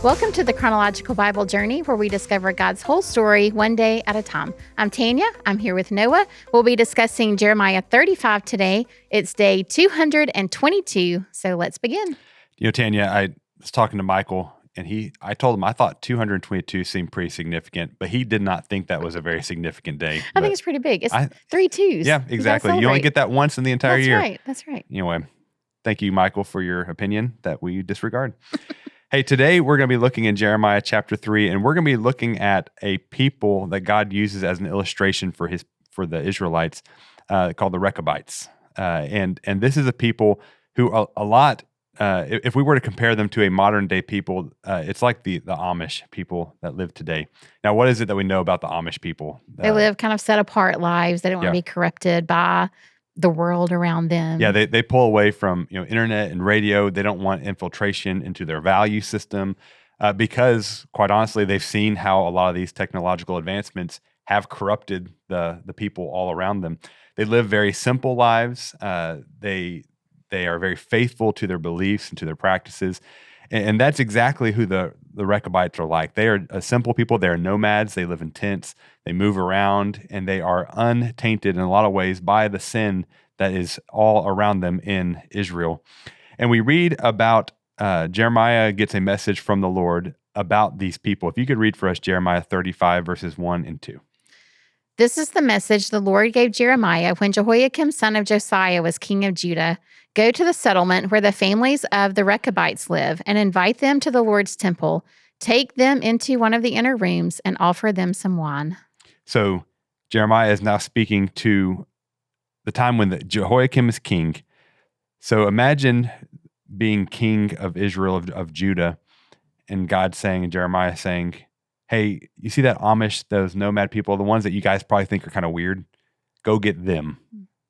Welcome to the Chronological Bible Journey, where we discover God's whole story one day at a time. I'm Tanya. I'm here with Noah. We'll be discussing Jeremiah 35 today. It's day 222, so let's begin. Tanya, I was talking to Michael, and I told him I thought 222 seemed pretty significant, but he did not think that was a very significant day. I think it's pretty big. It's 3 twos. Yeah, exactly. You only get that once in the entire year. That's right. Anyway, thank you, Michael, for your opinion that we disregard. Hey, today we're going to be looking in Jeremiah chapter 3, and we're going to be looking at a people that God uses as an illustration for the Israelites called the Rekabites. And this is a people who a lot, if we were to compare them to a modern day people, it's like the Amish people that live today. Now, what is it that we know about the Amish people? They live kind of set apart lives. They don't want to be corrupted by the world around them. Yeah, they pull away from internet and radio. They don't want infiltration into their value system because, quite honestly, they've seen how a lot of these technological advancements have corrupted the people all around them. They live very simple lives. They are very faithful to their beliefs and to their practices. And that's exactly who the Rekabites are like. They are a simple people. They are nomads. They live in tents. They move around, and they are untainted in a lot of ways by the sin that is all around them in Israel. And we read about Jeremiah gets a message from the Lord about these people. If you could read for us Jeremiah 35, verses 1 and 2. This is the message the Lord gave Jeremiah when Jehoiakim, son of Josiah, was king of Judah. Go to the settlement where the families of the Rekabites live and invite them to the Lord's temple. Take them into one of the inner rooms and offer them some wine. So Jeremiah is now speaking to the time when Jehoiakim is king. So imagine being king of Israel, of Judah, and God saying, and Jeremiah saying, hey, you see that Amish, those nomad people, the ones that you guys probably think are kind of weird? Go get them.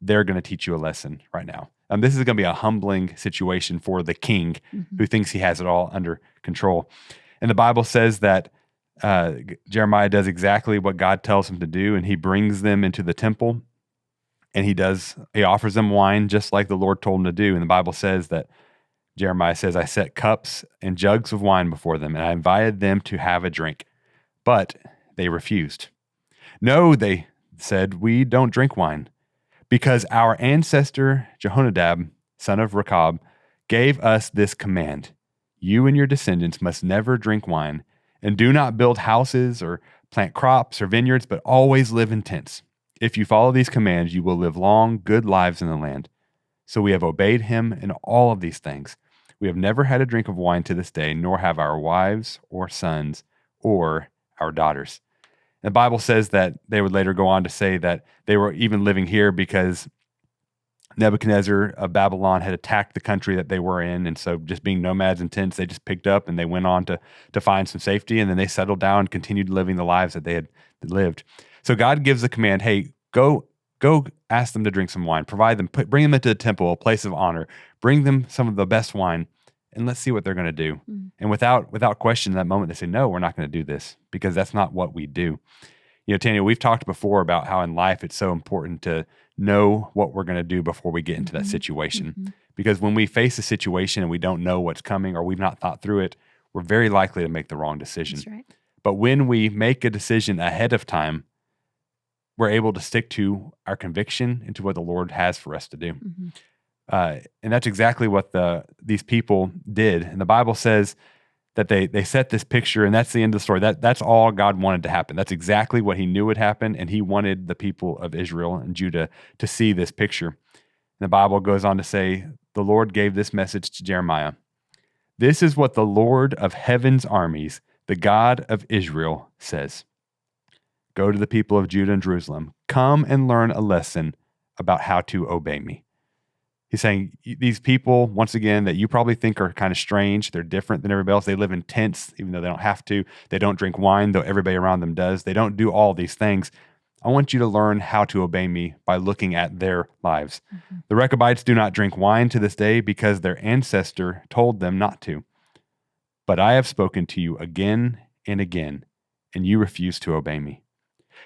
They're going to teach you a lesson right now. This is going to be a humbling situation for the king who thinks he has it all under control. And the Bible says that Jeremiah does exactly what God tells him to do, and he brings them into the temple, and he offers them wine just like the Lord told him to do. And the Bible says that Jeremiah says, I set cups and jugs of wine before them, and I invited them to have a drink. But they refused. No, they said, we don't drink wine, because our ancestor Jehonadab, son of Rekab, gave us this command. You and your descendants must never drink wine, and do not build houses or plant crops or vineyards, but always live in tents. If you follow these commands, you will live long, good lives in the land. So we have obeyed him in all of these things. We have never had a drink of wine to this day, nor have our wives or sons or our daughters. The Bible says that they would later go on to say that they were even living here because Nebuchadnezzar of Babylon had attacked the country that they were in. And so just being nomads and tents, they just picked up and they went on to find some safety. And then they settled down and continued living the lives that they had lived. So God gives the command, hey, go ask them to drink some wine, provide them, bring them into the temple, a place of honor, bring them some of the best wine, and let's see what they're going to do. And without question, in that moment, they say, no, we're not going to do this because that's not what we do. Tanya, we've talked before about how in life it's so important to know what we're going to do before we get into that situation. Because when we face a situation and we don't know what's coming or we've not thought through it, we're very likely to make the wrong decision. That's right. But when we make a decision ahead of time, we're able to stick to our conviction and to what the Lord has for us to do. And that's exactly what these people did. And the Bible says that they set this picture, and that's the end of the story. That's all God wanted to happen. That's exactly what he knew would happen, and he wanted the people of Israel and Judah to see this picture. And the Bible goes on to say, the Lord gave this message to Jeremiah. This is what the Lord of heaven's armies, the God of Israel, says. Go to the people of Judah and Jerusalem. Come and learn a lesson about how to obey me. He's saying these people, once again, that you probably think are kind of strange. They're different than everybody else. They live in tents, even though they don't have to. They don't drink wine, though everybody around them does. They don't do all these things. I want you to learn how to obey me by looking at their lives. The Rekabites do not drink wine to this day because their ancestor told them not to. But I have spoken to you again and again, and you refuse to obey me.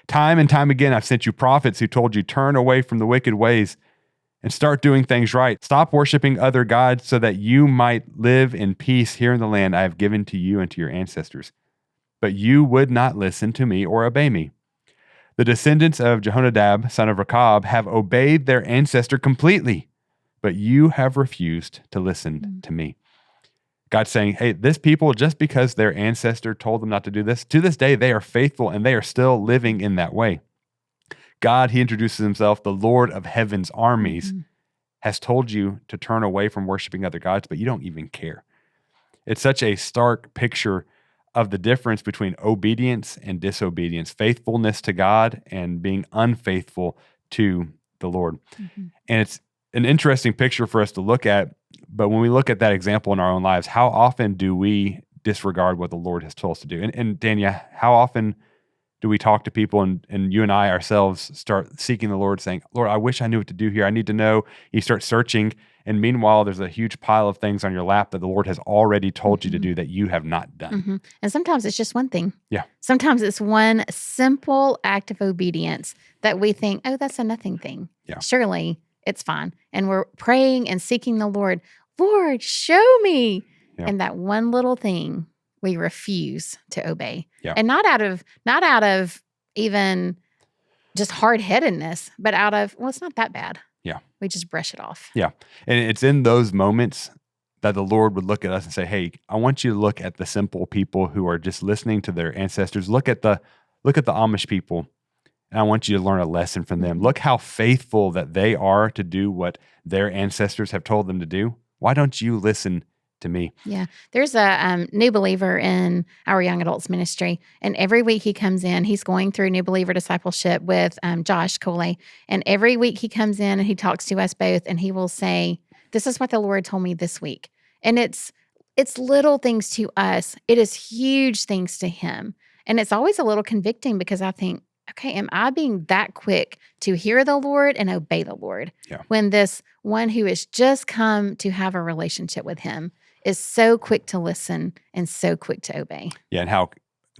Time and time again, I've sent you prophets who told you, turn away from the wicked ways and start doing things right. Stop worshiping other gods so that you might live in peace here in the land I have given to you and to your ancestors. But you would not listen to me or obey me. The descendants of Jehonadab, son of Rekab, have obeyed their ancestor completely, but you have refused to listen to me. God's saying, hey, this people, just because their ancestor told them not to do this, to this day, they are faithful and they are still living in that way. God, he introduces himself, the Lord of heaven's armies, has told you to turn away from worshiping other gods, but you don't even care. It's such a stark picture of the difference between obedience and disobedience, faithfulness to God and being unfaithful to the Lord. And it's an interesting picture for us to look at, but when we look at that example in our own lives, how often do we disregard what the Lord has told us to do? And Tanya, how often do we talk to people and you and I ourselves start seeking the Lord, saying, Lord, I wish I knew what to do here. I need to know. You start searching. And meanwhile, there's a huge pile of things on your lap that the Lord has already told you to do that you have not done. And sometimes it's just one thing. Yeah. Sometimes it's one simple act of obedience that we think, oh, that's a nothing thing. Yeah. Surely it's fine. And we're praying and seeking the Lord. Lord, show me. Yeah. And that one little thing we refuse to obey. Yeah. And not out of even just hard-headedness, but out of, well, it's not that bad. Yeah. We just brush it off. Yeah. And it's in those moments that the Lord would look at us and say, hey, I want you to look at the simple people who are just listening to their ancestors. Look at the Amish people. And I want you to learn a lesson from them. Look how faithful that they are to do what their ancestors have told them to do. Why don't you listen to me? Yeah. There's a new believer in our young adults ministry. And every week he comes in, he's going through new believer discipleship with Josh Coley. And every week he comes in and he talks to us both and he will say, this is what the Lord told me this week. And it's little things to us. It is huge things to him. And it's always a little convicting because I think, okay, am I being that quick to hear the Lord and obey the Lord? Yeah. When this one who has just come to have a relationship with him is so quick to listen and so quick to obey. Yeah, and how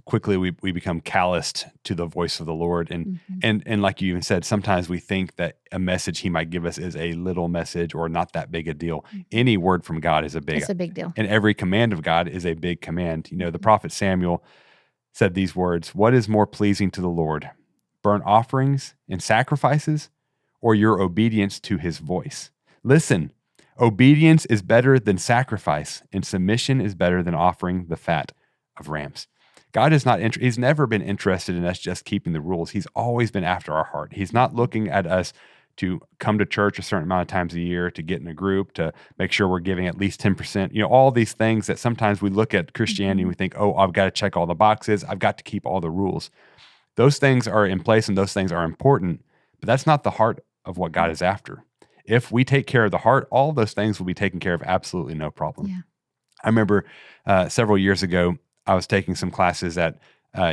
quickly we become calloused to the voice of the Lord. And and like you even said, sometimes we think that a message he might give us is a little message or not that big a deal. Any word from God is It's a big deal. And every command of God is a big command. You know, the prophet Samuel said these words, what is more pleasing to the Lord, burnt offerings and sacrifices, or your obedience to his voice? Listen, obedience is better than sacrifice, and submission is better than offering the fat of rams. God is not, he's never been interested in us just keeping the rules. He's always been after our heart. He's not looking at us to come to church a certain amount of times a year, to get in a group, to make sure we're giving at least 10%. You know, all these things that sometimes we look at Christianity and we think, oh, I've got to check all the boxes. I've got to keep all the rules. Those things are in place and those things are important, but that's not the heart of what God is after. If we take care of the heart, all those things will be taken care of absolutely no problem. Yeah. I remember several years ago, I was taking some classes at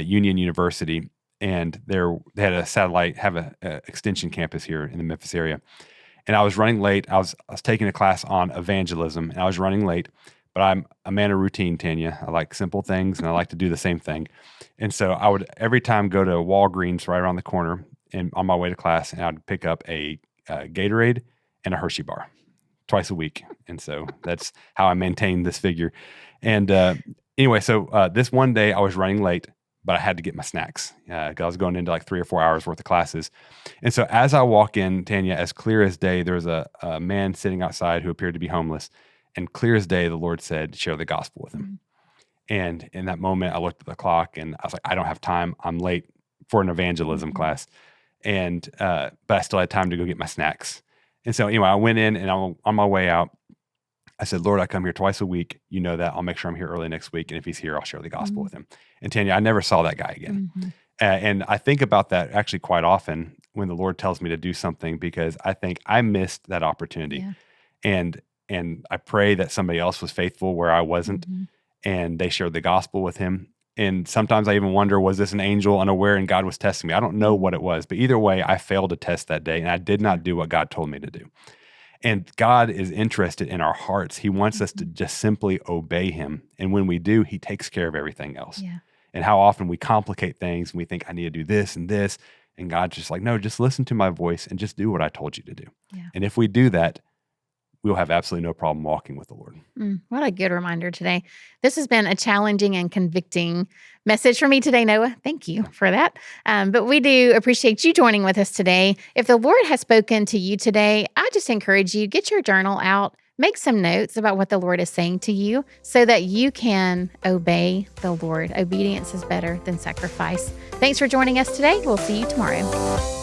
Union University, and they had an extension campus here in the Memphis area. And I was running late. I was taking a class on evangelism, and I was running late. But I'm a man of routine, Tanya. I like simple things, and I like to do the same thing. And so I would every time go to Walgreens right around the corner, and on my way to class, and I'd pick up a Gatorade and a Hershey bar twice a week. And so that's how I maintained this figure. And anyway, so this one day I was running late, but I had to get my snacks because I was going into like 3 or 4 hours worth of classes. And so as I walk in, Tanya, as clear as day, there was a man sitting outside who appeared to be homeless. And clear as day, the Lord said, share the gospel with him. And in that moment, I looked at the clock and I was like, I don't have time. I'm late for an evangelism class. And but I still had time to go get my snacks. And so anyway, I went in and on my way out, I said, Lord, I come here twice a week. You know that. I'll make sure I'm here early next week. And if he's here, I'll share the gospel with him. And Tanya, I never saw that guy again. And I think about that actually quite often when the Lord tells me to do something, because I think I missed that opportunity. Yeah. And I pray that somebody else was faithful where I wasn't, and they shared the gospel with him. And sometimes I even wonder, was this an angel unaware and God was testing me? I don't know what it was, but either way, I failed to test that day, and I did not do what God told me to do. And God is interested in our hearts. He wants us to just simply obey him. And when we do, he takes care of everything else. Yeah. And how often we complicate things and we think, I need to do this and this. And God's just like, no, just listen to my voice and just do what I told you to do. Yeah. And if we do that, we'll have absolutely no problem walking with the Lord. What a good reminder today. This has been a challenging and convicting message for me today, Noah. Thank you for that. But we do appreciate you joining with us today. If the Lord has spoken to you today, I just encourage you, get your journal out, make some notes about what the Lord is saying to you so that you can obey the Lord. Obedience is better than sacrifice. Thanks for joining us today. We'll see you tomorrow.